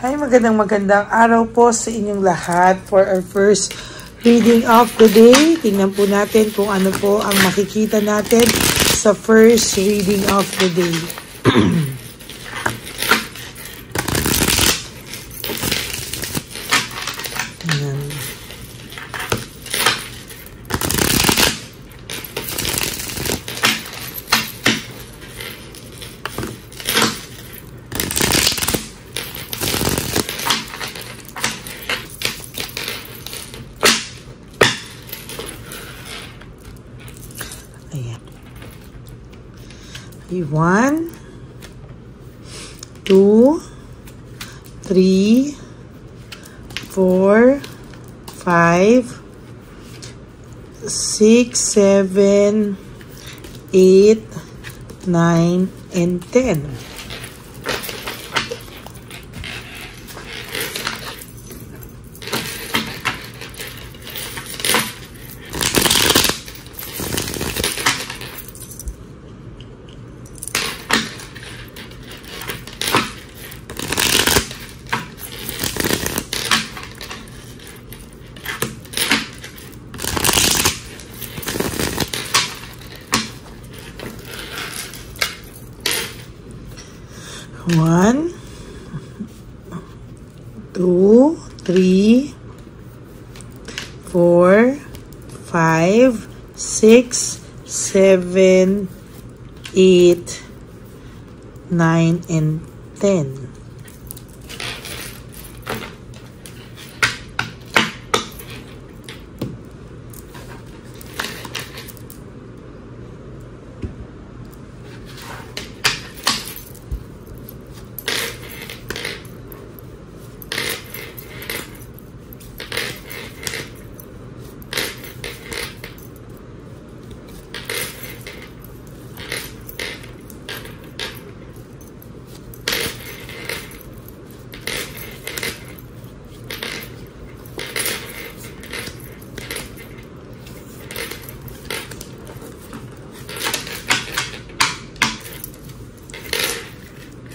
Hi, magandang araw po sa inyong lahat for our first reading of the day. Tingnan po natin kung ano po ang makikita natin sa first reading of the day. Ayan. 1, 2, 3, 4, 5, 6, 7, 8, 9, and 10. One, 2, 3, 4, 5, 6, 7, 8, 9, and 10.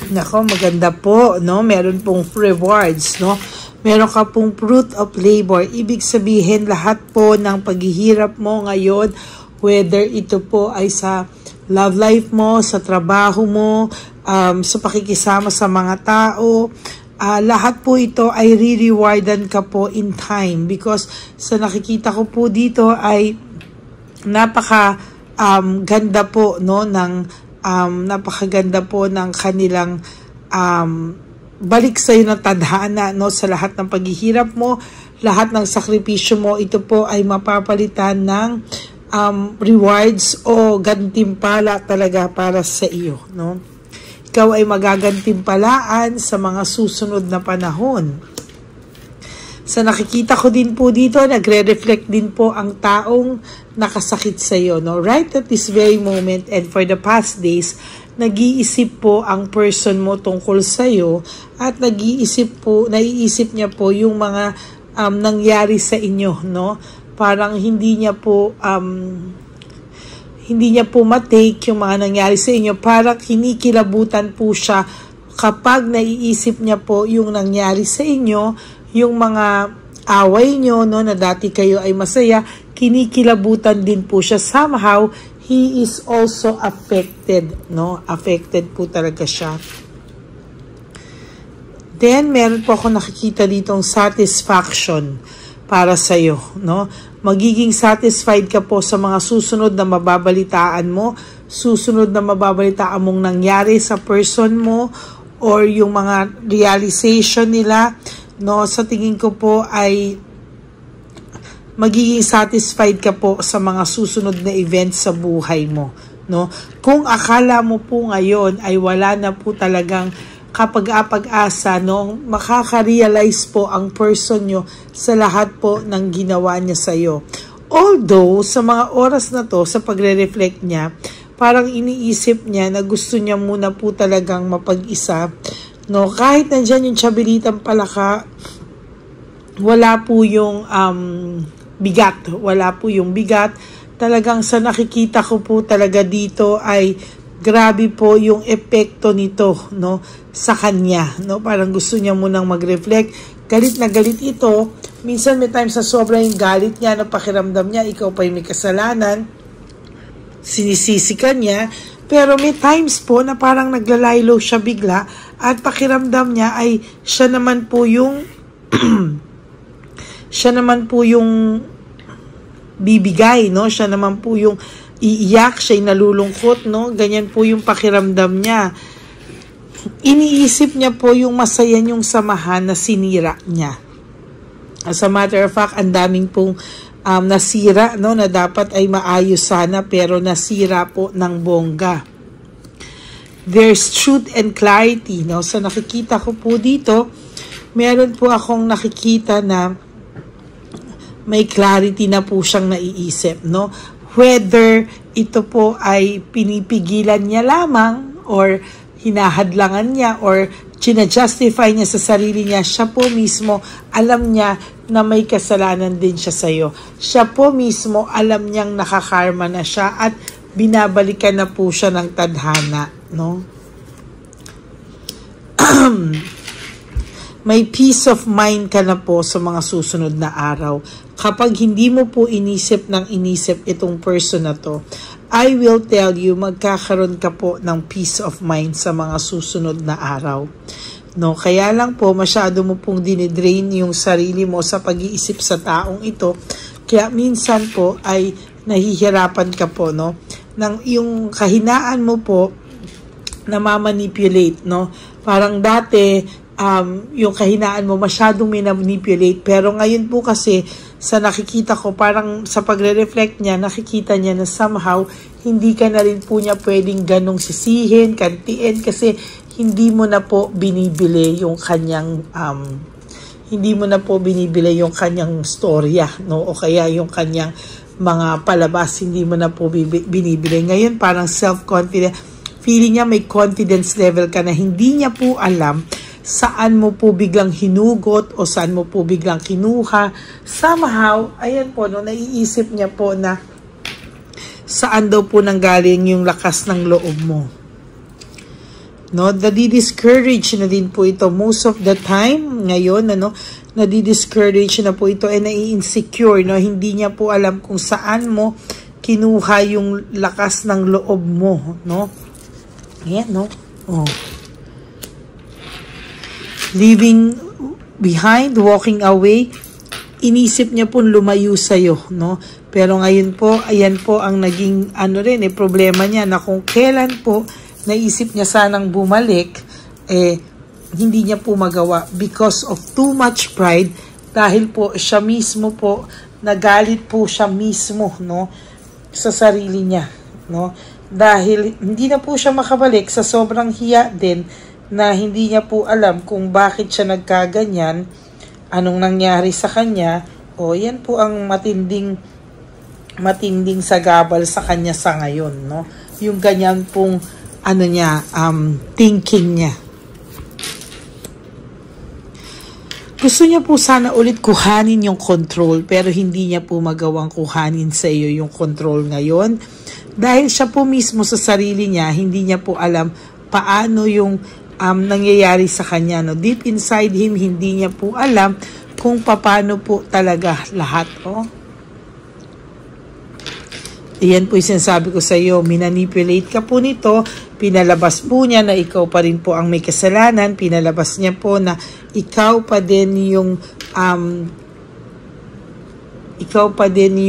Nako, maganda po, no? Meron pong rewards, no? Meron ka pong fruit of labor. Ibig sabihin, lahat po ng paghihirap mo ngayon, whether ito po ay sa love life mo, sa trabaho mo, sa pakikisama sa mga tao, lahat po ito ay re-rewardan ka po in time. Because sa nakikita ko po dito ay napaka ganda po, no, ng napakaganda po ng kanilang balik sa'yo ng tadhana, no, sa lahat ng paghihirap mo, lahat ng sakripisyo mo, ito po ay mapapalitan ng rewards o gantimpala talaga para sa iyo, no? Ikaw ay magagantimpalaan sa mga susunod na panahon. Sa nakikita ko din po dito, nagre-reflect din po ang taong nakasakit sa iyo, no? Right at this very moment and for the past days, nag-iisip po ang person mo tungkol sa iyo at naiisip niya po yung mga nangyari sa inyo, no? Parang hindi niya po matake yung mga nangyari sa inyo. Parang kinikilabutan po siya kapag naiisip niya po yung nangyari sa inyo, yung mga away nyo, no, na dati kayo ay masaya, kinikilabutan din po siya. Somehow, he is also affected, no? Affected po talaga siya. Then, meron po ako nakikita ditong satisfaction para sa'yo, no? Magiging satisfied ka po sa mga susunod na mababalitaan mo, susunod na mababalitaan mong nangyari sa person mo, or yung mga realization nila, no? Sa tingin ko po ay magiging satisfied ka po sa mga susunod na events sa buhay mo, no? Kung akala mo po ngayon ay wala na po talagang kapag-asa, no, makaka-realize po ang person nyo sa lahat po ng ginawa niya sa iyo. Although sa mga oras na to, sa pagre-reflect niya, parang iniisip niya na gusto niya muna po talagang mapag-isa, no? Kahit nandyan yung Chabilitang Palaka, wala po yung bigat. Wala po yung bigat. Talagang sa nakikita ko po talaga dito ay grabe po yung epekto nito, no, sa kanya, no? Parang gusto niya munang mag-reflect. Galit na galit ito. Minsan may times sa sobrang galit niya, na pakiramdam niya, ikaw pa yung may kasalanan. Sinisisi ka niya. Pero may times po na parang naglalaylo siya bigla at pakiramdam niya ay siya naman po yung siya naman po yung bibigay, no? Siya naman po yung iiyak, siya yung nalulungkot, no? Ganyan po yung pakiramdam niya. Iniisip niya po yung masaya niyong samahan na sinira niya. As a matter of fact, ang daming pong nasira, no? Na dapat ay maayos sana pero nasira po ng bongga. There's truth and clarity, no? So nakikita ko po dito, meron po akong nakikita na may clarity na po siyang naiisip, no? Whether ito po ay pinipigilan niya lamang or hinahadlangan niya or justify niya sa sarili niya, siya po mismo alam niya na may kasalanan din siya sa iyo. Siya po mismo alam niyang nakakarma na siya at binabalikan na po siya ng tadhana, no? May peace of mind ka na po sa mga susunod na araw. Kapag hindi mo po inisip ng inisip itong person na to, I will tell you, magkakaroon ka po ng peace of mind sa mga susunod na araw. No, kaya lang po, masyado mo pong dinidrain yung sarili mo sa pag-iisip sa taong ito. Kaya minsan po ay nahihirapan ka po, no? Yung kahinaan mo po, namamanipulate, no? Parang dati, yung kahinaan mo masyadong minanipulate, pero ngayon po kasi sa nakikita ko, parang sa pagre-reflect niya, nakikita niya na somehow hindi ka na rin po niya pwedeng ganong sisihin, kantiin, kasi hindi mo na po binibili yung kanyang storya, no? O kaya yung kanyang mga palabas, hindi mo na po binibili. Ngayon parang self-confidence, feeling niya may confidence level ka na hindi niya po alam saan mo po biglang hinugot o saan mo po biglang kinuha. Somehow, ayan po, no, naiisip niya po na saan daw po nanggaling yung lakas ng loob mo. No, nadi-discourage na din po ito most of the time ngayon, ano, nadi-discourage na po ito and nai-insecure, no, hindi niya po alam kung saan mo kinuha yung lakas ng loob mo, no. Ayan, no. Oh. Leaving behind, walking away, inisip niya po lumayo sa'yo, no? Pero ngayon po, ayan po ang naging problema niya na kung kailan po naisip niya sanang bumalik, hindi niya po magawa because of too much pride, dahil po siya mismo po, nagalit po siya mismo, no? Sa sarili niya, no? Dahil hindi na po siya makabalik sa sobrang hiya din, na hindi niya po alam kung bakit siya nagkaganyan, anong nangyari sa kanya, o yan po ang matinding sagabal sa kanya sa ngayon, no? Yung ganyan pong thinking niya. Gusto niya po sana ulit kuhanin yung control, pero hindi niya po magawang kuhanin sa iyo yung control ngayon. Dahil siya po mismo sa sarili niya, hindi niya po alam paano yung nangyayari sa kanya, no? Deep inside him, hindi niya po alam kung paano po talaga lahat, oh. Iyan po yung sinasabi ko sa iyo, minanipulate ka po nito, pinalabas po niya na ikaw pa rin po ang may kasalanan, pinalabas niya po na ikaw pa din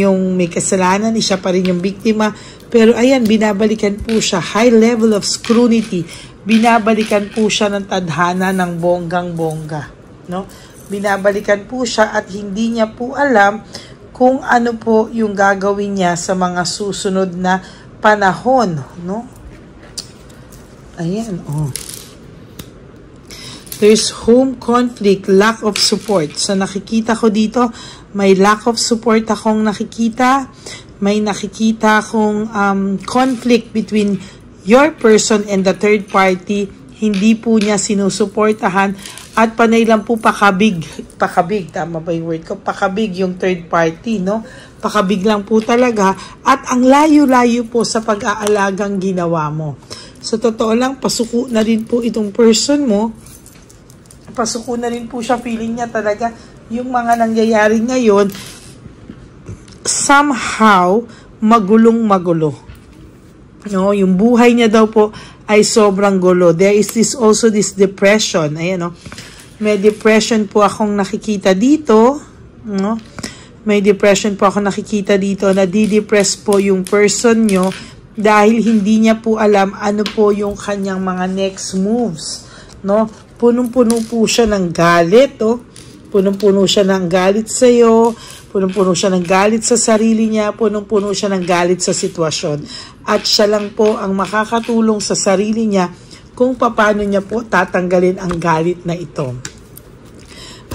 yung may kasalanan, siya pa rin yung biktima. Pero ayan, binabalikan po siya, high level of scrutiny, binabalikan po siya ng tadhana ng bonggang-bongga, no? Binabalikan po siya at hindi niya po alam kung ano po yung gagawin niya sa mga susunod na panahon, no? Ayan, oh. There's home conflict, lack of support. So nakikita ko dito, may lack of support akong nakikita. May nakikita akong conflict between your person and the third party. Hindi po niya sinusuportahan at panay lang po pakabig, tama ba yung word ko? Pakabig yung third party, no? Pakabig lang po talaga at ang layo-layo po sa pag-aalagang ginawa mo. Sa totoo lang, pasuko na rin po itong person mo. Pasuko na rin po siya. Feeling niya talaga yung mga nangyayari ngayon, somehow, magulong-magulo. No, yung buhay niya daw po ay sobrang gulo. There is also this depression. Ayan, no? May depression po akong nakikita dito. No? May depression po akong nakikita dito. Nadidepress po yung person nyo dahil hindi niya po alam ano po yung kanyang mga next moves. No? Punong-puno po siya ng galit. Oh. Punong-puno siya ng galit sa iyo. Punong-puno siya ng galit sa sarili niya. Punong-puno siya ng galit sa sitwasyon. At siya lang po ang makakatulong sa sarili niya kung paano niya po tatanggalin ang galit na ito.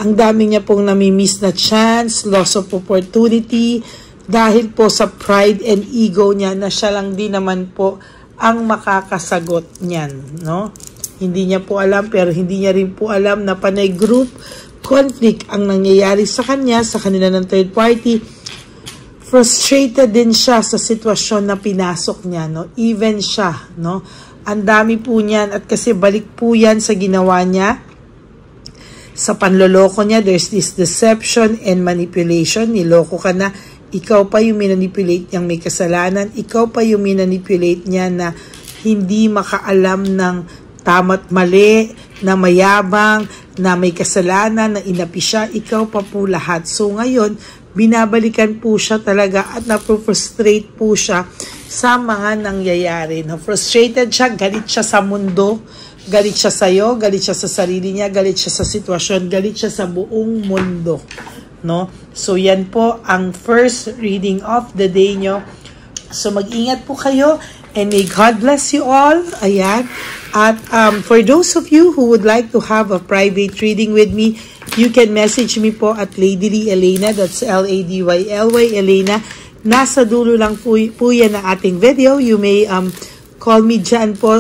Ang dami niya pong namimiss na chance, loss of opportunity, dahil po sa pride and ego niya na siya lang din naman po ang makakasagot niyan. No? Hindi niya po alam, pero hindi niya rin po alam na panay group conflict ang nangyayari sa kanya, sa kanila ng third party. Frustrated din siya sa sitwasyon na pinasok niya, no? Even siya, no? Ang dami po niyan at kasi balik po yan sa ginawa niya. Sa panloloko niya, there's this deception and manipulation. Niloko ka na, ikaw pa yung minanipulate niyang may kasalanan. Ikaw pa yung minanipulate niya na hindi makaalam ng tama't mali, na mayabang, na may kasalanan, na inapi siya. Ikaw pa po lahat. So ngayon, binabalikan po siya talaga at napro-frustrate po siya sa mga nangyayari. No? Frustrated siya, galit siya sa mundo, galit siya sa iyo, galit siya sa sarili niya, galit siya sa sitwasyon, galit siya sa buong mundo. No? So yan po ang first reading of the day nyo. So mag-ingat po kayo and may God bless you all. Ayan. At for those of you who would like to have a private reading with me, you can message me po at Ladyly Elena, that's Ladyly Elena. Nasa dulo lang po yan ng ating video. You may call me dyan po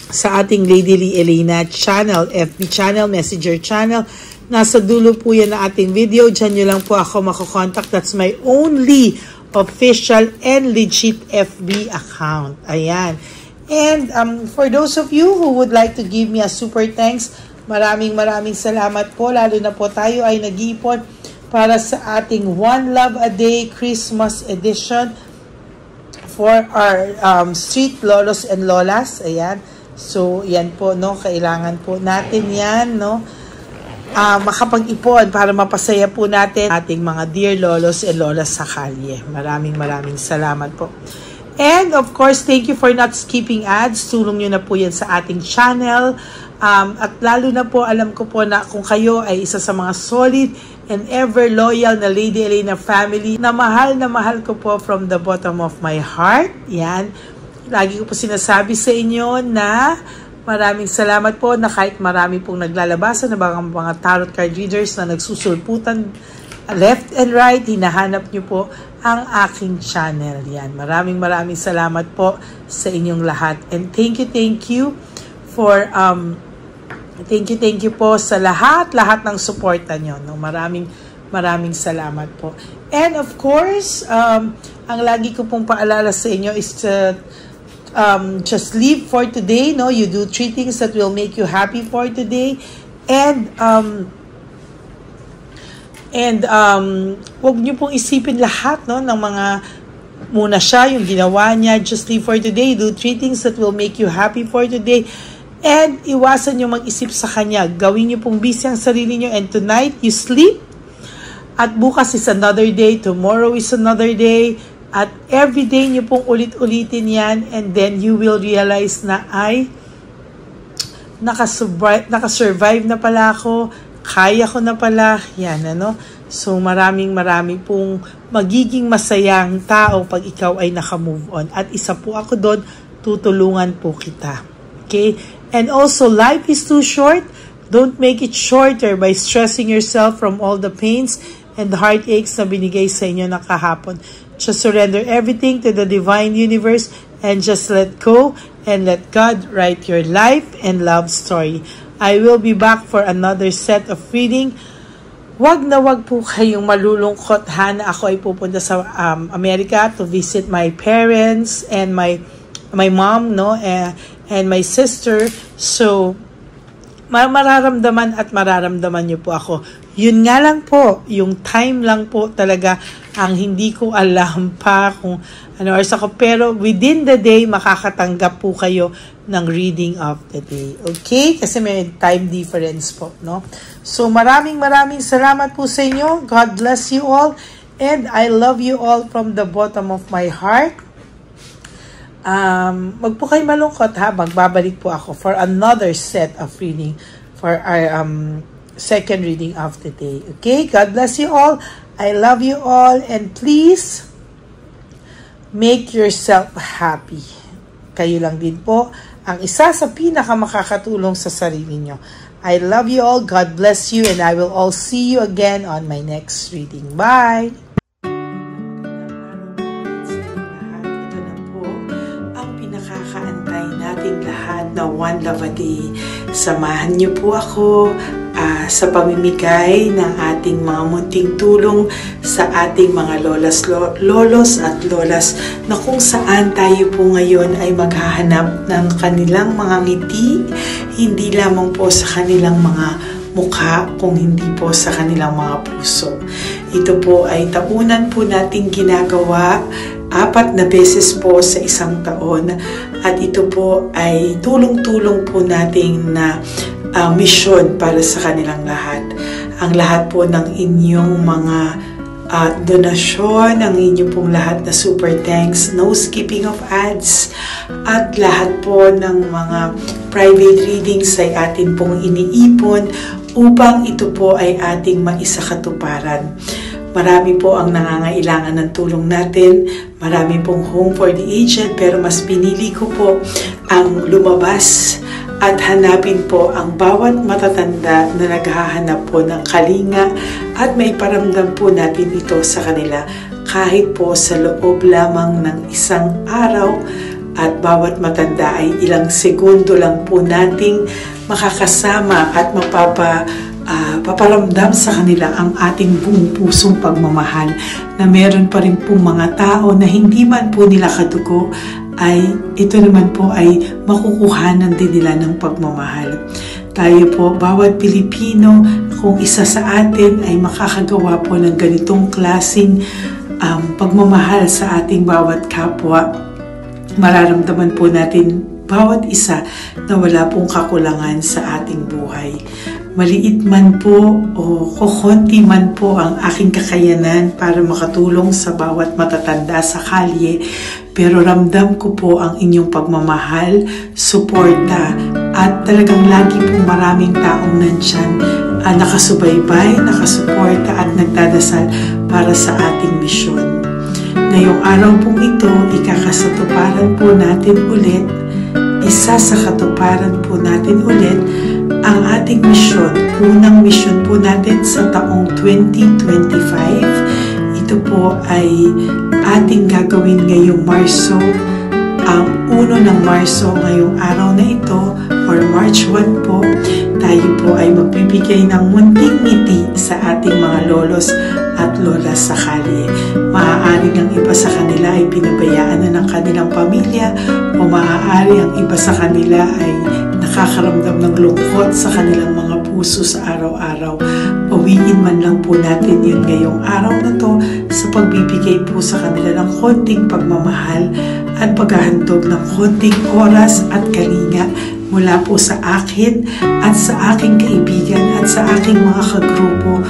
sa ating Ladyly Elena channel, FB channel, Messenger channel. Nasa dulo po yan ng ating video. Dyan nyo lang po ako makokontakt. That's my only official and legit FB account. Ayan. And for those of you who would like to give me a super thanks, maraming salamat po. Lalo na po tayo ay nag-iipon para sa ating One Love a Day Christmas edition for our street lolos and lolas. Ayan. So, yan po, no? Kailangan po natin yan, no? Makapag-ipon para mapasaya po natin ating mga dear lolos and lolas sa kalye. Maraming salamat po. And of course, thank you for not skipping ads. Tulong nyo na po yan sa ating channel. At lalo na po, alam ko po na kung kayo ay isa sa mga solid and ever loyal na Lady Elena family na mahal ko po from the bottom of my heart. Yan. Lagi ko po sinasabi sa inyo na maraming salamat po na kahit marami pong naglalabasan na mga tarot card readers na nagsusulputan left and right, hinahanap nyo po ang aking channel. Yan. Maraming salamat po sa inyong lahat. And thank you for thank you po sa lahat ng suporta nyo. No? Maraming salamat po. And of course, ang lagi ko pong paalala sa inyo is just live for today. No? You do 3 things that will make you happy for today. And wag niyo pong isipin lahat, no, ng mga muna siya, yung ginawa niya. Just live for today. Do 3 things that will make you happy for today. And iwasan niyo mag-isip sa kanya. Gawin niyo pong busy ang sarili niyo. And tonight, you sleep. At bukas is another day. Tomorrow is another day. At every day niyo pong ulit-ulitin yan. And then you will realize na nakasurvive na pala ako. Kaya ko na pala. Yan, ano? So, marami pong magiging masayang tao pag ikaw ay naka-move on. At isa po ako doon, tutulungan po kita. Okay? And also, life is too short. Don't make it shorter by stressing yourself from all the pains and the heartaches na binigay sa inyo na kahapon. Just surrender everything to the divine universe and just let go and let God write your life and love story. I will be back for another set of reading. Wag po kayong malulungkot na ako ay pupunta sa Amerika to visit my parents and my my mom, no, and my sister. So, mararamdaman at mararamdaman niyo po ako. Yun nga lang po, yung time lang po talaga ang hindi ko alam pa kung ano oras ako. Pero within the day, makakatanggap po kayo ng reading of the day. Okay? Kasi may time difference po, no? So maraming salamat po sa inyo. God bless you all. And I love you all from the bottom of my heart. Wag po kayo malungkot ha. Magbabalik po ako for another set of reading for our second reading of the day. Okay? God bless you all. I love you all. And please, make yourself happy. Kayo lang din po ang isa sa pinakamakakatulong sa sarili nyo. I love you all. God bless you. And I will all see you again on my next reading. Bye! Ito na po ang pinakakaantay nating lahat na One Love a Day. Samahan niyo po ako sa pamimigay ng ating mga munting tulong sa ating mga lolos at lolas na kung saan tayo po ngayon ay maghahanap ng kanilang mga ngiti, hindi lamang po sa kanilang mga mukha, kung hindi po sa kanilang mga puso. Ito po ay taunan po nating ginagawa 4 na beses po sa isang taon, at ito po ay tulong-tulong po nating na mission para sa kanilang lahat. Ang lahat po ng inyong mga donasyon, ang inyong pong lahat na super thanks, no skipping of ads, at lahat po ng mga private readings ay atin pong iniipon upang ito po ay ating maisakatuparan. Marami po ang nangangailangan ng tulong natin. Marami pong home for the aged, pero mas pinili ko po ang lumabas at hanapin po ang bawat matatanda na naghahanap po ng kalinga at may paramdam po natin ito sa kanila kahit po sa loob lamang ng isang araw, at bawat matanda ay ilang segundo lang po nating makakasama at paparamdam sa kanila ang ating buong pusong pagmamahal, na meron pa rin pong mga tao na hindi man po nila kadugo ay ito naman po ay makukuhanan din nila ng pagmamahal. Tayo po, bawat Pilipino, kung isa sa atin ay makakagawa po ng ganitong klaseng pagmamahal sa ating bawat kapwa, mararamdaman po natin bawat isa na wala pong kakulangan sa ating buhay. Maliit man po o kokonti man po ang aking kakayanan para makatulong sa bawat matatanda sa kalye, pero ramdam ko po ang inyong pagmamahal, suporta, at talagang lagi po maraming taong nandyan, nakasubaybay, nakasuporta at nagdadasal para sa ating misyon. Ngayong araw pong ito, ikakasatuparan po natin ulit, isasakatuparan po natin ulit ang ating misyon. Unang misyon po natin sa taong 2025. Ito po ay ating gagawin ngayong Marso, ang 1 ng Marso, ngayong araw na ito, or March 1 po. Tayo po ay magbibigay ng munting ngiti sa ating mga lolos at lolas sa kalye. Maaaring ang iba sa kanila ay pinabayaan na ng kanilang pamilya, o maaari ang iba sa kanila ay nakakaramdam ng lungkot sa kanilang mga puso sa araw-araw. Pawiin man lang po natin yun ngayong araw na to sa pagbibigay po sa kanila ng konting pagmamahal at paghahandog ng konting oras at kalinga mula po sa akin at sa aking kaibigan at sa aking mga kagrupo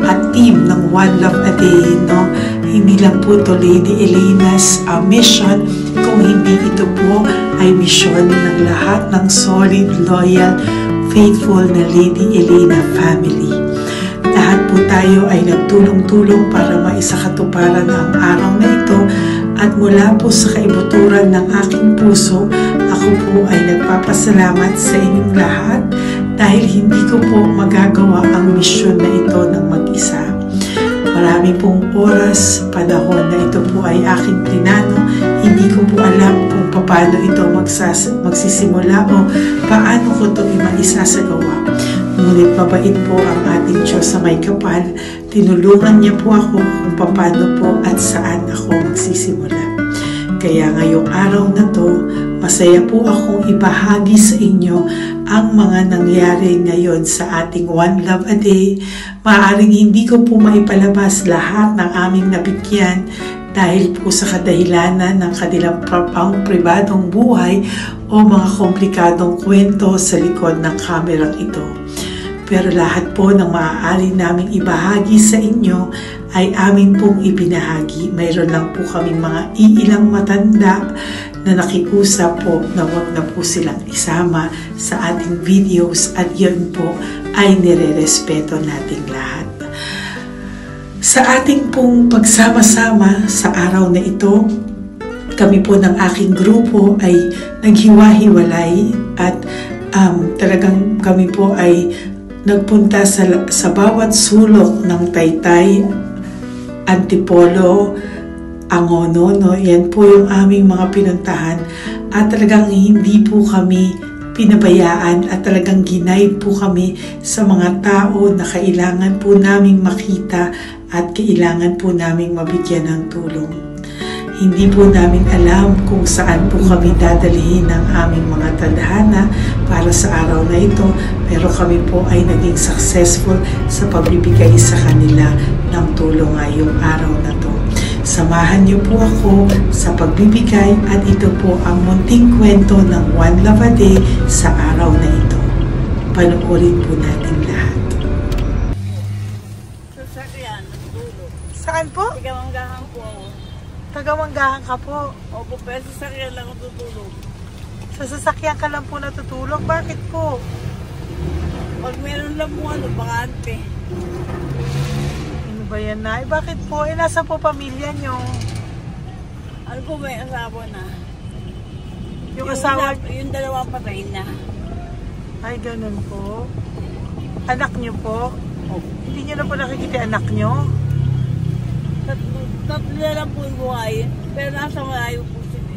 at team ng One Love a Day, no? Hindi lang po ito Lady Elena's mission, kung hindi ito po ay mission ng lahat ng solid, loyal, faithful na Lady Elena family. Lahat po tayo ay nagtulong-tulong para maisakatuparan ang araw na ito, at mula po sa kaibuturan ng aking puso, ako po ay nagpapasalamat sa inyong lahat dahil hindi ko po magagawa ang misyon na ito ng mag-isa. Marami pong oras, panahon na ito po ay aking plinano. Hindi ko po alam kung paano ito magsisimula o paano ko ito maisasagawa. Ngunit mabait po ang ating Diyos sa may kapal. Tinulungan niya po ako kung paano po at saan ako magsisimula. Kaya ngayong araw na to, Masaya po akong ibahagi sa inyo ang mga nangyari ngayon sa ating One Love a Day. Maaaring hindi ko po maipalabas lahat ng aming nabigyan dahil po sa kadahilanan ng kanilang pribadong buhay o mga komplikadong kwento sa likod ng kamerang ito. Pero lahat po ng maaari naming ibahagi sa inyo ay amin pong ibinahagi. Mayroon lang po kaming mga iilang matanda na nakiusap po na wag na po silang isama sa ating videos at yun po ay nire-respeto nating lahat. Sa ating pong pagsama-sama sa araw na ito, kami po ng aking grupo ay naghiwa-hiwalay at talagang kami po ay nagpunta sa bawat sulok ng Taytay, Antipolo, Angono, no? Yan po yung aming mga pinuntahan at talagang hindi po kami pinabayaan at talagang ginaid po kami sa mga tao na kailangan po naming makita at kailangan po naming mabigyan ng tulong. Hindi po namin alam kung saan po kami dadalhin ng aming mga tadhana para sa araw na ito, pero kami po ay naging successful sa pagbibigay sa kanila ng tulong ngayong araw na to. Samahan niyo po ako sa pagbibigay at ito po ang munting kwento ng One Love a Day sa araw na ito. Panoorin po natin lahat. Sasakyan, natutulog. Saan po? Tagamanggahan po ako. Tagamanggahan ka po. Opo, pero sasakyan lang ako tutulog. Sa sasakyan ka lang po natutulog? Bakit po? Pag meron lang po bakante. Ano ba yan, Nay? Bakit po? Nasa po pamilya nyo? Ano po, may asawa na. Yung asawa? Yung dalawa patay na. Ay, ganun po. Anak nyo po? Opo. Hindi nyo na po nakikita anak nyo? Tatlo na lang po yung buhay. Pero nasa malayo po sila.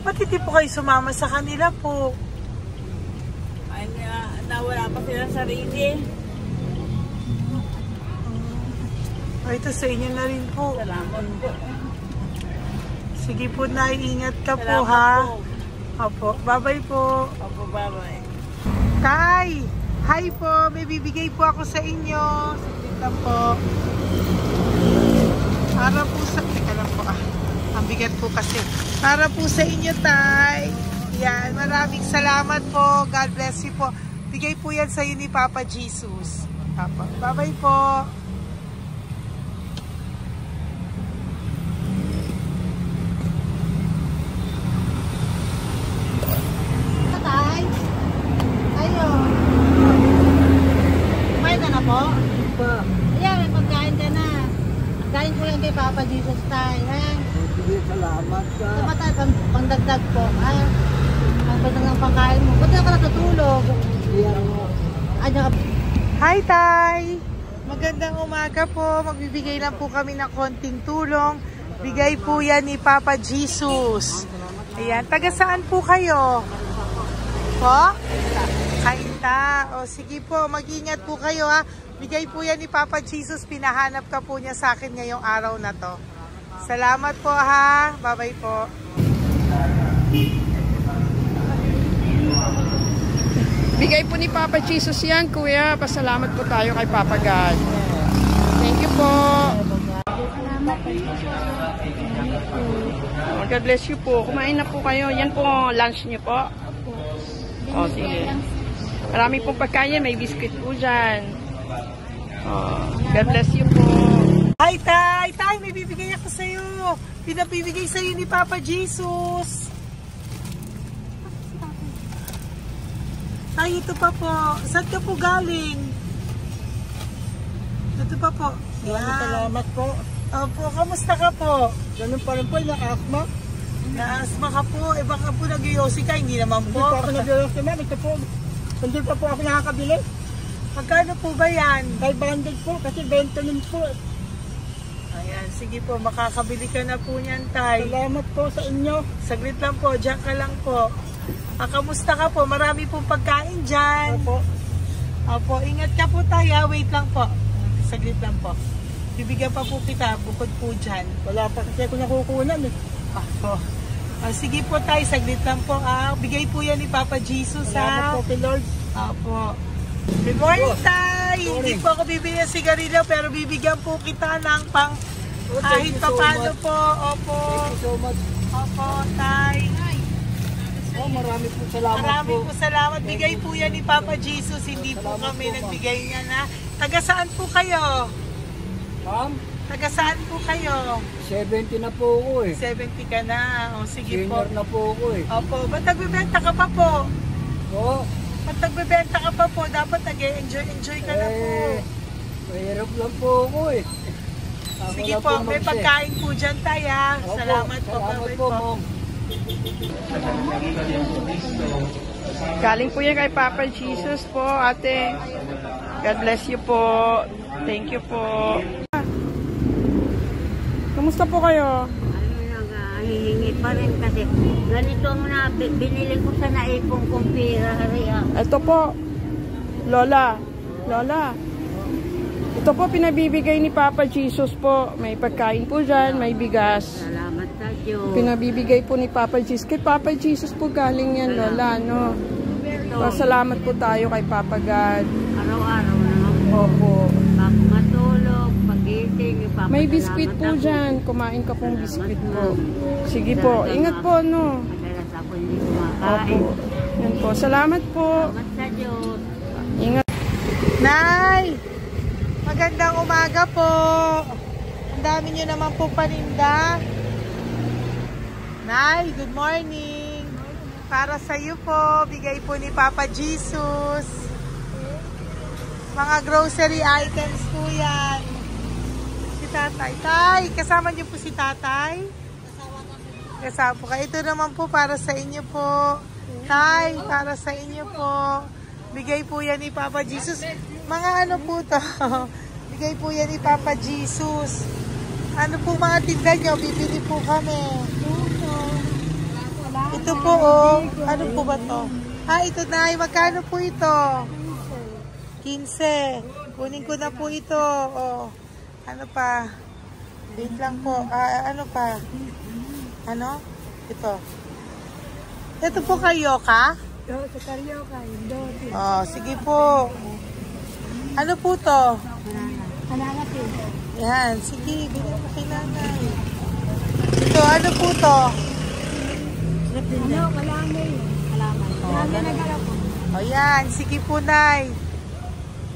Ba't hindi po kayo sumama sa kanila po? Ay, nawala pa silang sarili. Ay, ito sa inyo na rin po. Salamat po. Sige po, Nay. Ingat ka po, Salamat ha? po. Opo. Bye-bye po. Opo, bye-bye. Tay! Hi po! May bibigay po ako sa inyo. Saglit lang po. Para po sa... Teka lang po, ang bigat po kasi. Para po sa inyo, Tay. Yan. Maraming salamat po. God bless you po. Bigay po yan sa iyo ni Papa Jesus. Papa. Bye-bye po. Tay, ayo. Kumain ka na po? Ayan, may pagkain ka na. Galing ko yan kay Papa Jesus, Tay, ha? Sige, salamat ka. Tama tayo, pangdagdag po, ha? Pangdagdag ng pagkain mo. Ba't na ka natutulog? Ayan ka. Hi, Tay! Magandang umaga po. Magbibigay lang po kami ng konting tulong. Bigay po yan ni Papa Jesus. Ayan. Taga saan po kayo? Po? Kainta. O sige po, mag-ingat po kayo, ha. Bigay po yan ni Papa Jesus. Pinahanap ka po niya sa akin ngayong araw na to. Salamat po, ha. Bye-bye po. Bigay po ni Papa Jesus yan, Kuya. Pasalamat po tayo kay Papa God. Thank you po. Oh, God bless you po. Kumain na po kayo. Yan po lunch niyo po. Oh, sige. Marami pong pagkain. May biscuit po dyan. Oh, God bless you po. Hi, Tay! Tay, may bibigay ako sa'yo. Pinabibigay sa'yo ni Papa Jesus. Ay, ito pa po. Saan ka po galing? Ito pa po. Salamat po. Opo, kamusta ka po? Ganun pa rin po, na-asma. Na-asma ka po. Eh baka po nag-yosi ka, hindi naman Hindi po. po ako nag-ios naman. Ito po. Hindi pa po ako nakakabili. Magkano po ba yan? 500 po kasi 20 nun po. Ayan, sige po. Makakabili ka na po niyan, Tay. Salamat po sa inyo. Saglit lang po. Diyan ka lang po. Kamusta ka po? Marami pong pagkain dyan. Opo. Opo, ingat ka po, Tay. Wait lang po. Saglit lang po. Bibigyan pa po kita bukod po dyan. Wala pa kasi ako nakukunan eh. Opo. Sige po tayo, saglit lang po. Bigay po yan ni Papa Jesus. Salamat po, Lord. Opo. Good morning, Tay! Hindi po ako bibigyan ng sigarilyo, pero bibigyan po kita ng pang kahit pa paano po. Opo. Thank you so much. Opo, Tay. Marami po salamat Marami po salamat. Bigay po yan ni Papa Jesus. Hindi po kami nagbigay niya na. Taga saan po kayo? Ma'am, Taga saan po kayo? 70 na po ako eh. 70 ka na. O sige po. Senior na po ako eh. Opo. Ba't nagbibenta ka pa po? Oo. Ba't nagbibenta ka pa po? Dapat nag-enjoy ka na po. Mahirap lang po ako eh. Ako Sige lang po. May mag-set. pagkain po dyan tayo. Opo, Salamat po. Salamat po, ma'am. Galing po yan kay Papa Jesus po, ate. God bless you po. Thank you po. Kamusta po kayo? Hihingi pa rin kasi ganito mo na binili ko sa naipong kong pera. Ito po, Lola. Lola. Ito po pinabibigay ni Papa Jesus po. May pagkain po dyan, may bigas. Salamat sa Diyos. Pinabibigay po ni Papa Jesus. Kay Papa Jesus po galing yan, Lola, no? Salamat po tayo kay Papa God. Araw-araw naman po. Opo. Bago matulog, pagising, ipapasalamat May biskwit po ako. dyan. Kumain ka pong biskwit po. Sige po. Ingat po, no? Madalas ako hindi Opo. kumakain. Yan po. Salamat po. Salamat sa Diyos. Ingat. Nay! Magandang umaga po. Ang dami nyo naman po paninda. Nay, good morning. Para sa iyo po, bigay po ni Papa Jesus. Mga grocery items po yan. Si Tatay. Tay, kasama niyo po si Tatay? Kasama po kayo. Ito naman po para sa inyo po. Tay, para sa inyo po. Bigay po yan ni Papa Jesus. Mga ano po to? Bigay po yan ni Papa Jesus. Ano po mga tinda nyo? Bibili po kami. Ito po oh. Ano po ba to? Ito na. Magkano po ito? 15. Kunin ko na po ito. Oh. Ano pa? Wait lang po. Ano pa? Ano? Ito. Ito po kayo ka? Sa Carioca, Oh, sige po. Ano po to? Banana po. Yan, sige, bilhin mo kay nanay. Ito, ano po to? Ano? Kalamay. Kalamay. Kalamay na gala po. O yan, sige po, nay.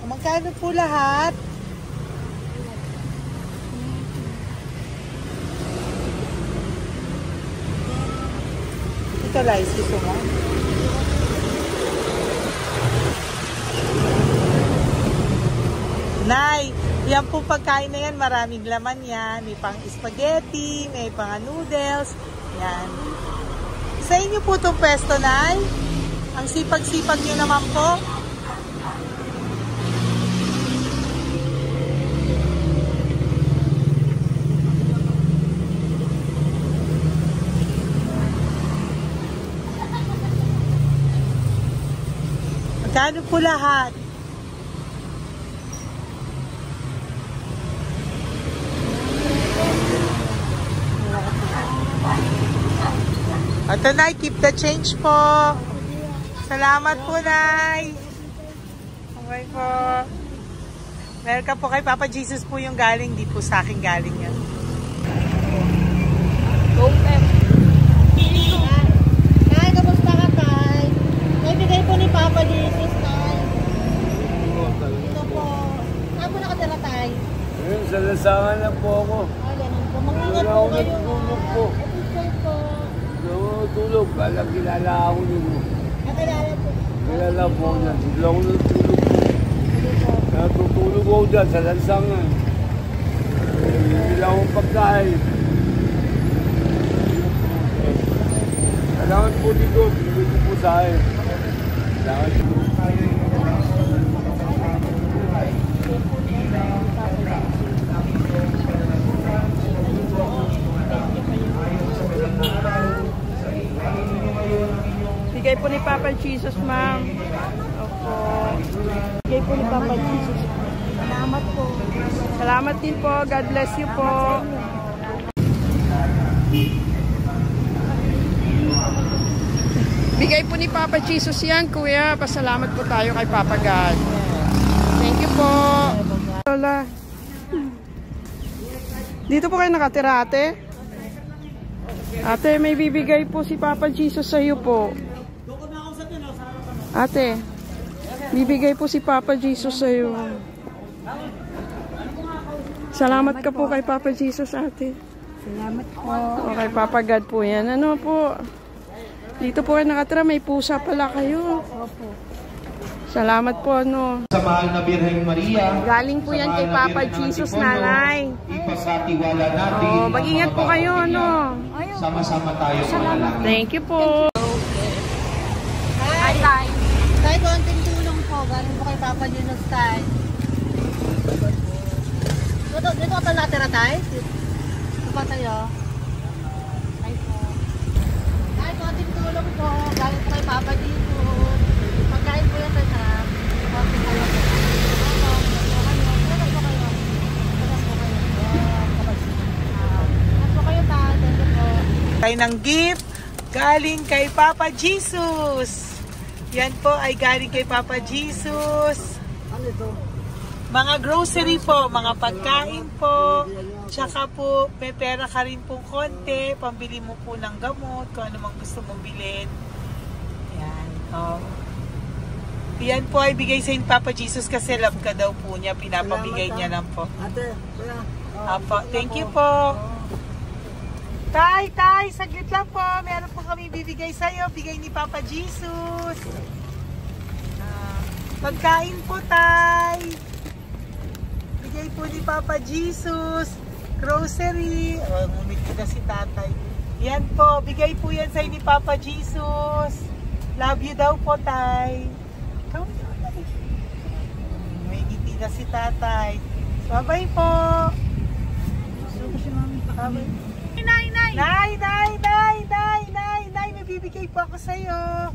Magkano po lahat? Ito, Lice, gusto mo? Nay, yan po pagkain na yan, maraming laman yan. May pang spaghetti, may pang noodles. Yan. Sa inyo po itong pwesto, Nay? Ang sipag-sipag nyo naman po. Magkano po lahat? Ito, Nay, keep the change po. Salamat po, Nay. Okay po. Welcome po kay Papa Jesus po yung galing. Di po sa akin galing yan. Tay, kamusta ka, Tay? Naibigay po ni Papa Jesus, Tay. Ito po. Saan po nakatira, Tay? Sa lasangan na po ako. Ganun po. Mag-ingat Wala po ako kayo. natulog po. Ito po. Natulog. Alam, kilala ako nyo. Nakilala po. Kilala po na. Hindi ako natulog po. Natutulog ako dyan sa lansangan. Hindi lang akong pagkain. Kailangan po dito. Hindi ko po sa akin. Kailangan po. Bigay po ni Papa Jesus, ma'am. Opo. Bigay po ni Papa Jesus. Salamat po. Salamat din po. God bless you po. Bigay po ni Papa Jesus yan, kuya. Pasalamat po tayo kay Papa God. Thank you po. Lola. Dito po kayo nakatira, ate? Ate, may bibigay po si Papa Jesus sa iyo po. Ate, bibigay po si Papa Jesus sa iyo. Salamat ka po kay Papa Jesus, ate. Salamat po. Okay, Papa God po yan. Ano po? Dito po kayo nakatira, may pusa pala kayo. Opo. Salamat po, ano. Sa mahal na Birheng Maria. Galing po yan kay Papa Jesus, nanay. Ipagkatiwala natin. Oh, mag-ingat po kayo, ano. Sama-sama tayo manalangin. Thank you po. Hi, Tay. Tay, konting tulong po. Galing po kay Papa Jesus, Tay. Dito ka natira, Tay? Dito pa tayo. Tay po. Tay, konting tulong po. Galing po kay Papa Jesus. Pagkain po yan, Tay, ha? Konting tulong po. Tayo ng gift galing kay Papa Jesus. Yan po ay galing kay Papa Jesus. Ano ito? Mga grocery po, mga pagkain po. Tsaka po, may pera ka rin pong konti. Pambili mo po ng gamot, kung ano mang gusto mong bilhin. Yan. Oh. Yan po ay bigay sa Papa Jesus kasi love ka daw po niya. Pinapabigay niya lang po. Ate, kuya. Apo, thank you po. Tay, saglit lang po. Meron po kami bibigay sa'yo. Bigay ni Papa Jesus. Pagkain po, Tay. Bigay po ni Papa Jesus. Grocery. Oh, ngumiti na si tatay. Yan po. Bigay po yan sa'yo ni Papa Jesus. Love you daw po, Tay. May ngiti na si tatay. Bye-bye po. Bye-bye. Nay, may bibigay po ako sa'yo.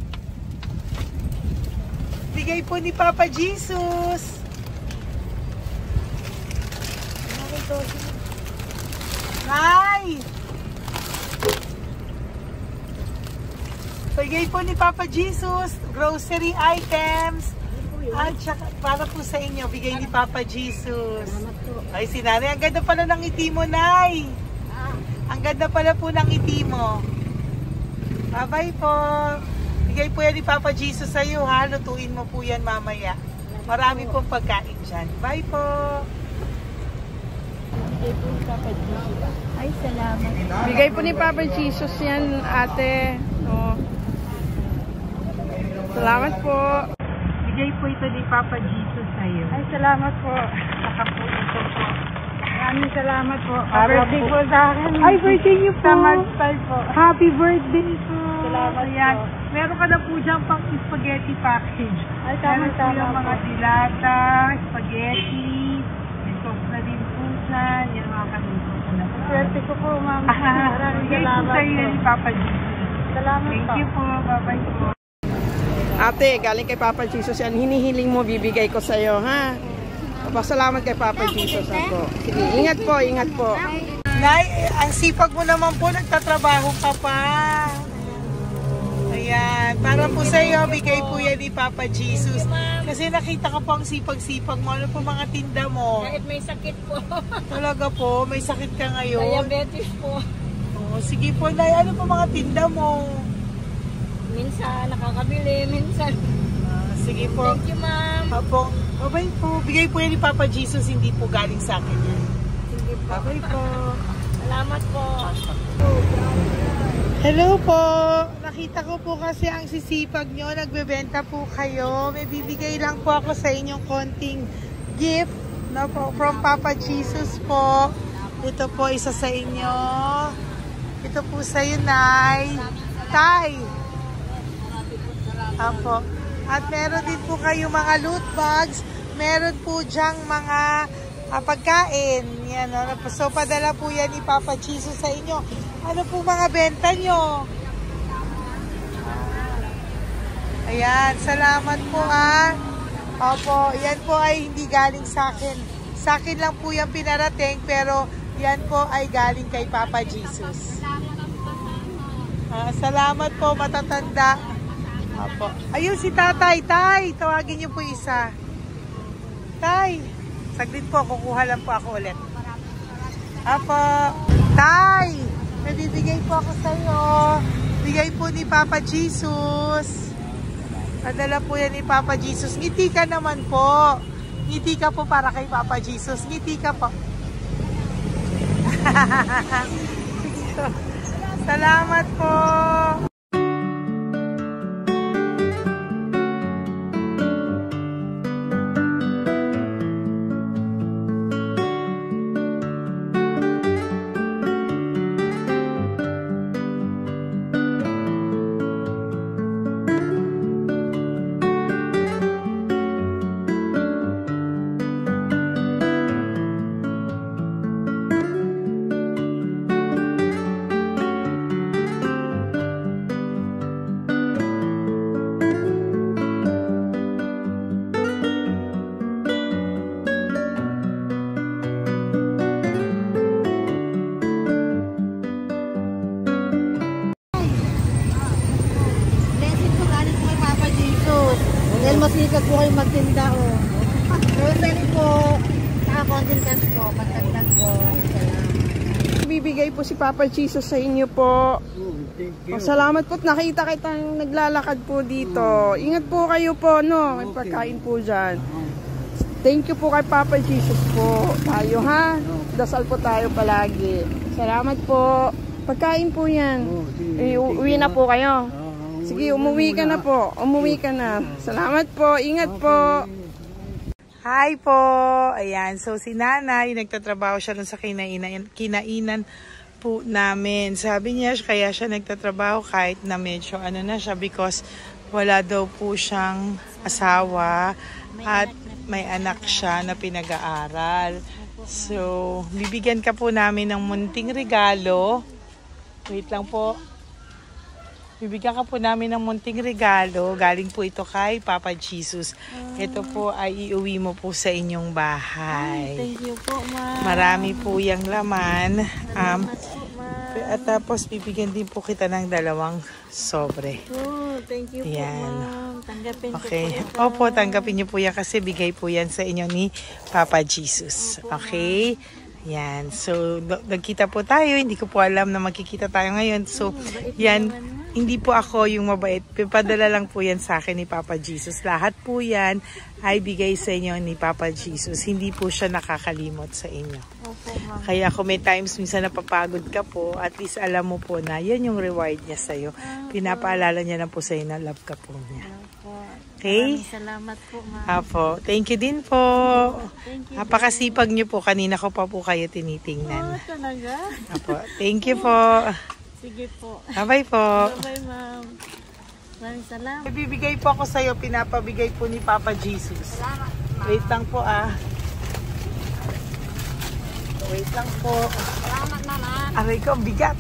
Bigay po ni Papa Jesus. Nay! Bigay po ni Papa Jesus, grocery items. At saka, para po sa inyo, bigay ni Papa Jesus. Ay, si Nanay, ang ganda pala ng ngiti mo, Nay. Ang ganda pala po ng ngiti mo. Bye-bye po. Bigay po yan ni Papa Jesus sa iyo, ha? Lutuin mo po yan mamaya. Marami pong pagkain dyan. Bye po. Bigay po ni Papa Jesus. Ay, salamat. Bigay po ni Papa Jesus yan, ate. Oh. Salamat po. Bigay po ito ni Papa Jesus sa iyo. Ay, salamat po. Saka po ito po. Maraming salamat po. Birthday po sa akin. Ay, birthday niyo po. Sa Magpal po. Happy birthday po. Salamat Ayan. po. Meron ka na po dyan pang spaghetti package. Ay, Meron po tama-tama yung mga po. dilata, spaghetti, may sauce na din po dyan. Yan mga kaluto ko na po. Swerte ko po, ma'am. Maraming Bigay po salamat sa iyo po. ni Papa Jesus. Salamat Thank po. you po. Bye-bye po. Ate, galing kay Papa Jesus yan. Hinihiling mo, bibigay ko sa iyo, ha? Pasalamat kay Papa Jesus ako. Sige, ingat po, ingat po. Nay, ang sipag mo naman po, nagtatrabaho ka pa. Ayan, para po sa iyo, bigay po yan ni Papa Jesus. Kasi nakita ko po ang sipag-sipag mo. Ano po mga tinda mo? Kahit may sakit po. Talaga po, may sakit ka ngayon. Diabetes po. Oh, sige po, Nay, ano po mga tinda mo? Minsan nakakabili, minsan. Sige po. Thank you, ma'am. Apo, bye po. Bigay po yan ni Papa Jesus, hindi po galing sa akin yan. Sige po. Bye po. Salamat po. Hello po. Nakita ko po kasi ang sisipag nyo. Nagbebenta po kayo. May bibigay lang po ako sa inyong konting gift, no, po, from Papa Jesus po. Ito po isa sa inyo. Ito po sa iyo, Nay. Tay. Apo. At meron din po kayo mga loot bags. Meron po dyang mga pagkain. Yan, so, padala po yan ni Papa Jesus sa inyo. Ano po mga benta nyo? Ayan, salamat po Opo, yan po ay hindi galing sa akin. Sa akin lang po yan pinarating, pero yan po ay galing kay Papa Jesus. Salamat po, matatanda. Apo. Ayun si tatay. Tay, tawagin niyo po isa. Tay, saglit po. Kukuha lang po ako ulit. Apo. Tay, nabibigay po ako sa iyo. Bigay po ni Papa Jesus. Padala po yan ni Papa Jesus. Ngiti ka naman po. Ngiti ka po para kay Papa Jesus. Ngiti ka po. Salamat po. Dahil masikap po kayo magtinda o. Grocery po. Saka content cash po. Pagtagdag po. Bibigay po si Papa Jesus sa inyo po. Salamat po. Nakita kitang naglalakad po dito. Ingat po kayo po, no? May pagkain po dyan. Thank you po kay Papa Jesus po. Tayo ha? Dasal po tayo palagi. Salamat po. Pagkain po yan. Uwi na po kayo. Sige, umuwi ka na po. Umuwi ka na. Salamat po. Ingat po. Hi po. Ayan. So, si nanay, nagtatrabaho siya dun sa kinainan po namin. Sabi niya, kaya siya nagtatrabaho kahit na medyo ano na siya because wala daw po siyang asawa at may anak siya na pinag-aaral. So, bibigyan ka po namin ng munting regalo. Wait lang po. Bibigyan ka po namin ng munting regalo. Galing po ito kay Papa Jesus. Ito po ay iuwi mo po sa inyong bahay. Thank you po, ma'am. Marami po yung laman. At tapos bibigyan din po kita ng 2 sobre. Oh, thank you po, ma'am. Tanggapin ko po ito. Opo, tanggapin niyo po yan kasi bigay po yan sa inyo ni Papa Jesus. Okay? Yan. So, nagkita po tayo. Hindi ko po alam na magkikita tayo ngayon. So, yan. Hindi po ako yung mabait. Padala lang po yan sa akin ni Papa Jesus. Lahat po yan ay bigay sa inyo ni Papa Jesus. Hindi po siya nakakalimot sa inyo. Opo, ma'am. Kaya kung may times minsan napapagod ka po, at least alam mo po na yan yung reward niya sa'yo. Pinapaalala niya na po sa'yo na love ka po niya. Okay? Maraming salamat po, ma'am. Apo. Thank you din po. Thank you. Napakasipag niyo po. Kanina ko pa po kayo tinitingnan. Talaga? Apo. Thank you po. Sige po. Bye-bye po. Bye-bye, ma'am. Maraming salamat. Bibigay po ako sa iyo, pinapabigay po ni Papa Jesus. Salamat, ma'am. Wait lang po Wait lang po. Salamat, ma'am. Aray ko, bigat.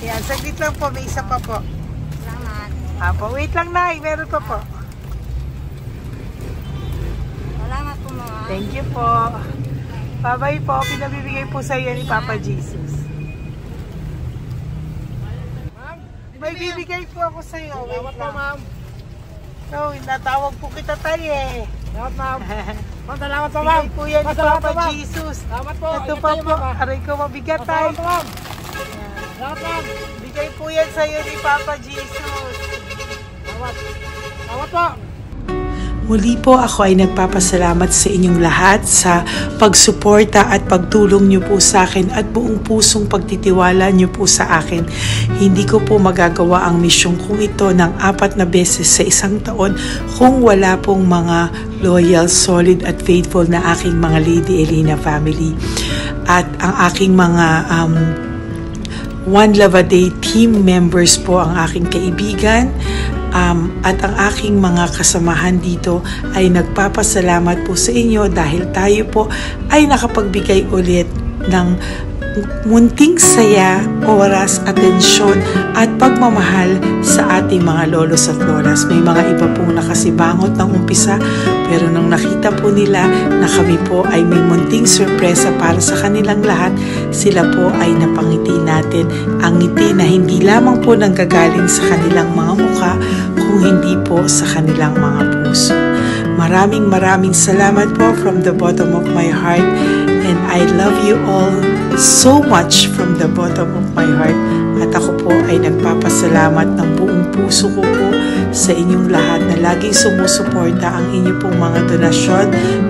Yan, saglit lang po, may isa pa po. Salamat. Apo, wait lang na, meron pa po. Salamat po, ma'am. Thank you po. Bye-bye po, pinabibigay po sa iyo ni Papa Jesus. May bibigay po ako sa iyo. Salamat po, ma'am. So, natawag po kita tayo eh. Salamat, ma'am. Salamat po, Bigay po yan ni Salamat Papa po, ma'am. Jesus. Salamat po. Ito pa po. Aray ko, mabigat tayo. Salamat po, ma'am. Salamat, ma'am. Bigay po yan sa iyo ni Papa Jesus. Salamat. Salamat po. Muli po ako ay nagpapasalamat sa inyong lahat sa pagsuporta at pagtulong niyo po sa akin at buong pusong pagtitiwala niyo po sa akin. Hindi ko po magagawa ang misyong kong ito ng 4 na beses sa isang taon kung wala pong mga loyal, solid at faithful na aking mga Lady Elena family. At ang aking mga One Love a Day team members po ang aking kaibigan. At ang aking mga kasamahan dito ay nagpapasalamat po sa inyo dahil tayo po ay nakapagbigay ulit ng munting saya, oras, atensyon at pagmamahal sa ating mga lolos at lolas. May mga iba pong nakasibangot ng umpisa, pero nung nakita po nila na kami po ay may munting sorpresa para sa kanilang lahat, sila po ay napangiti natin. Ang ngiti na hindi lamang po nanggagaling sa kanilang mga mukha, kung hindi po sa kanilang mga puso. Maraming salamat po from the bottom of my heart, and I love you all so much from the bottom of my heart. At ako po ay nagpapasalamat ng buong puso ko po sa inyong lahat na laging sumusuporta. Ang inyong pong mga donasyon,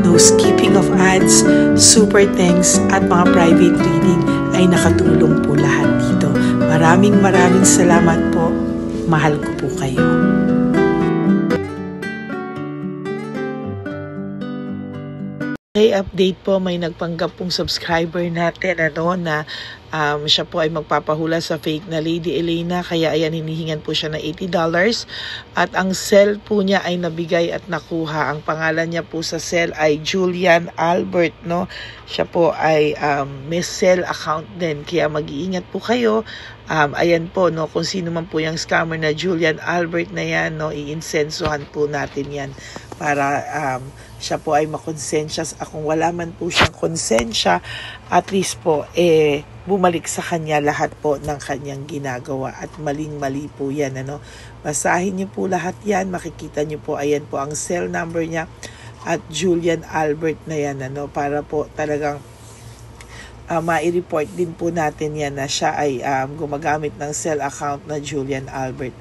no skipping of ads, super thanks at mga private reading ay nakatulong po lahat dito. Maraming salamat po. Mahal ko po kayo. Okay, update po, may nagpanggap pong subscriber natin na siya po ay magpapahula sa fake na Lady Elena, kaya ayan, hinihingan po siya na $80 at ang cell po niya ay nabigay at nakuha. Ang pangalan niya po sa cell ay Julian Albert, no? Siya po ay may cell account din, kaya mag-iingat po kayo. Ayan po, no, kung sino man po yung scammer na Julian Albert na yan, no, i-insensuhan po natin yan para siya po ay makonsensya. Kung wala man po siyang konsensya, at least po bumalik sa kanya lahat po ng kanyang ginagawa, at maling-mali po yan, ano. Basahin niyo po lahat yan, makikita niyo po, ayan po ang cell number niya at Julian Albert na yan, ano, para po talagang ma-report din po natin yan na siya ay gumagamit ng cell account na Julian Albert.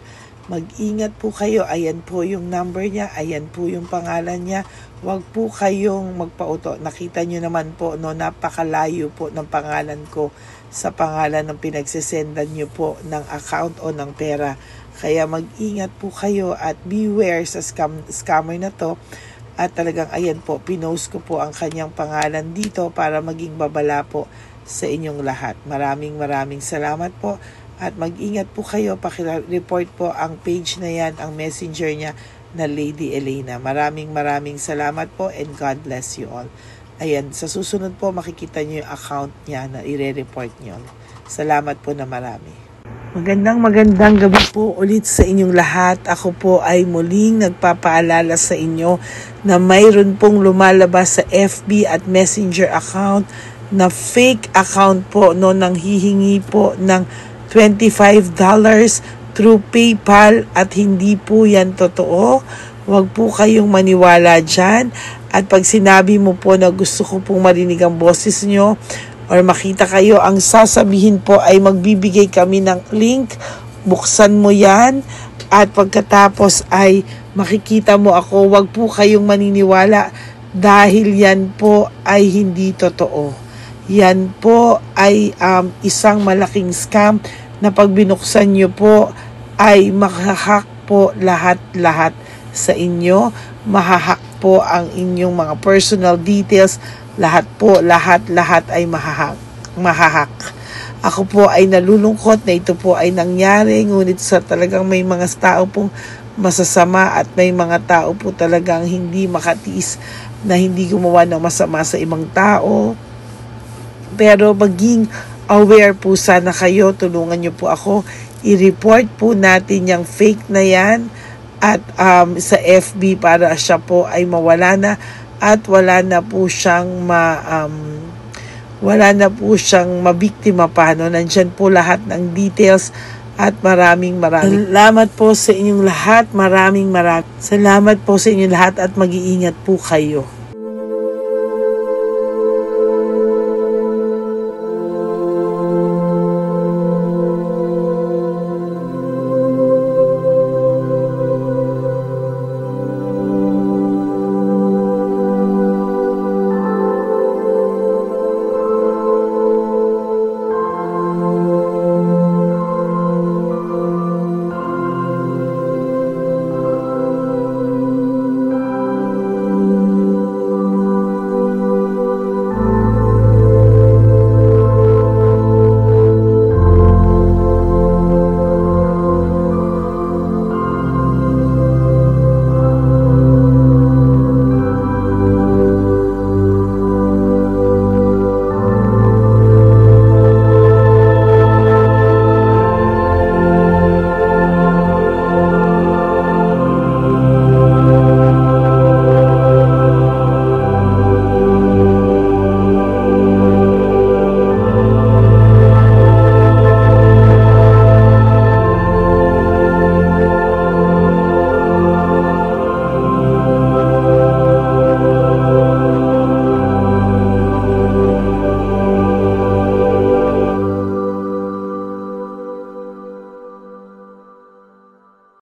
Mag-ingat po kayo. Ayan po yung number niya, ayan po yung pangalan niya. Huwag po kayong magpauto. Nakita nyo naman po, no, napakalayo po ng pangalan ko sa pangalan ng pinagsesendan nyo po ng account o ng pera. Kaya mag-ingat po kayo at beware sa scammer na to. At talagang ayan po, pinost ko po ang kanyang pangalan dito para maging babala po sa inyong lahat. Maraming salamat po. At mag-ingat po kayo, pakireport po ang page na yan, ang messenger niya na Lady Elena. Maraming salamat po, and God bless you all. Ayan, sa susunod po makikita niyo yung account niya na ire-report niyo. Salamat po na marami. Magandang gabi po ulit sa inyong lahat. Ako po ay muling nagpapaalala sa inyo na mayroon pong lumalabas sa FB at Messenger account na fake account po, no, nang hihingi po ng $25 through PayPal, at hindi po yan totoo. Huwag po kayong maniwala dyan. At pag sinabi mo po na gusto ko pong marinig ang boses nyo or makita kayo, ang sasabihin po ay magbibigay kami ng link, buksan mo yan, at pagkatapos ay makikita mo ako. Huwag po kayong maniniwala dahil yan po ay hindi totoo. Yan po ay isang malaking scam na pag binuksan nyo po ay mahahack po lahat sa inyo. Mahahack po ang inyong mga personal details. Lahat ay mahahack. Ako po ay nalulungkot na ito po ay nangyari, ngunit sa talagang may mga tao pong masasama at may mga tao po talagang hindi makatiis na hindi gumawa ng masama sa ibang tao. Pero maging aware po sana kayo, tulungan nyo po ako, i-report po natin yung fake na yan at sa FB para siya po ay mawala na at wala na po siyang mabiktima pa, no? Nandyan po lahat ng details at maraming salamat po sa inyong lahat. Maraming salamat po sa inyong lahat at mag-iingat po kayo.